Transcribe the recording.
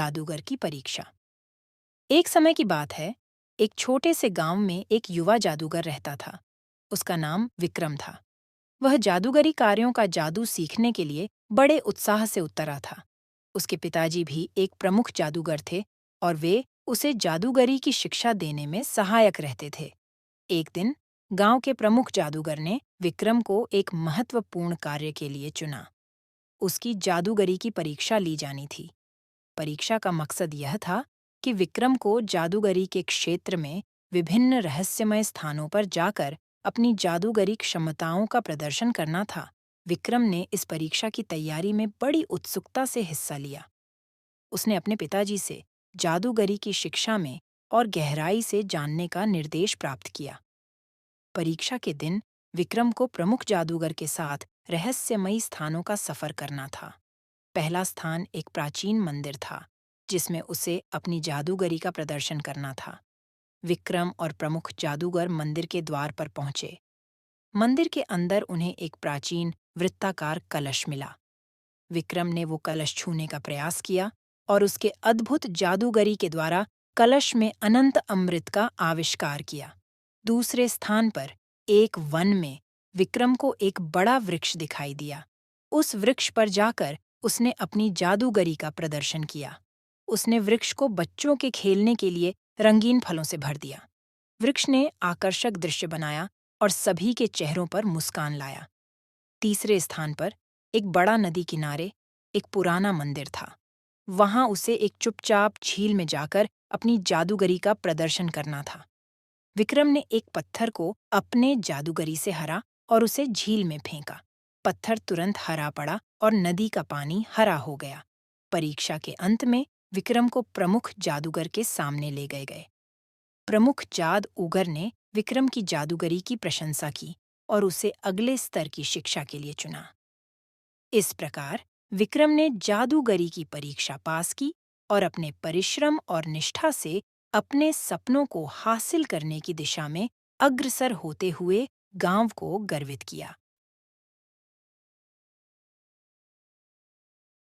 जादूगर की परीक्षा। एक समय की बात है, एक छोटे से गांव में एक युवा जादूगर रहता था। उसका नाम विक्रम था। वह जादूगरी कार्यों का जादू सीखने के लिए बड़े उत्साह से उतरा था। उसके पिताजी भी एक प्रमुख जादूगर थे और वे उसे जादूगरी की शिक्षा देने में सहायक रहते थे। एक दिन गांव के प्रमुख जादूगर ने विक्रम को एक महत्वपूर्ण कार्य के लिए चुना। उसकी जादूगरी की परीक्षा ली जानी थी। परीक्षा का मकसद यह था कि विक्रम को जादूगरी के क्षेत्र में विभिन्न रहस्यमय स्थानों पर जाकर अपनी जादूगरी क्षमताओं का प्रदर्शन करना था। विक्रम ने इस परीक्षा की तैयारी में बड़ी उत्सुकता से हिस्सा लिया। उसने अपने पिताजी से जादूगरी की शिक्षा में और गहराई से जानने का निर्देश प्राप्त किया। परीक्षा के दिन विक्रम को प्रमुख जादूगर के साथ रहस्यमयी स्थानों का सफर करना था। पहला स्थान एक प्राचीन मंदिर था, जिसमें उसे अपनी जादूगरी का प्रदर्शन करना था। विक्रम और प्रमुख जादूगर मंदिर के द्वार पर पहुंचे। मंदिर के अंदर उन्हें एक प्राचीन वृत्ताकार कलश मिला। विक्रम ने वो कलश छूने का प्रयास किया और उसके अद्भुत जादूगरी के द्वारा कलश में अनंत अमृत का आविष्कार किया। दूसरे स्थान पर एक वन में विक्रम को एक बड़ा वृक्ष दिखाई दिया। उस वृक्ष पर जाकर उसने अपनी जादूगरी का प्रदर्शन किया। उसने वृक्ष को बच्चों के खेलने के लिए रंगीन फलों से भर दिया। वृक्ष ने आकर्षक दृश्य बनाया और सभी के चेहरों पर मुस्कान लाया। तीसरे स्थान पर एक बड़ा नदी किनारे एक पुराना मंदिर था। वहां उसे एक चुपचाप झील में जाकर अपनी जादूगरी का प्रदर्शन करना था। विक्रम ने एक पत्थर को अपने जादूगरी से हरा और उसे झील में फेंका। पत्थर तुरंत हरा पड़ा और नदी का पानी हरा हो गया। परीक्षा के अंत में विक्रम को प्रमुख जादूगर के सामने ले गए। प्रमुख जादूगर ने विक्रम की जादूगरी की प्रशंसा की और उसे अगले स्तर की शिक्षा के लिए चुना। इस प्रकार विक्रम ने जादूगरी की परीक्षा पास की और अपने परिश्रम और निष्ठा से अपने सपनों को हासिल करने की दिशा में अग्रसर होते हुए गांव को गर्वित किया।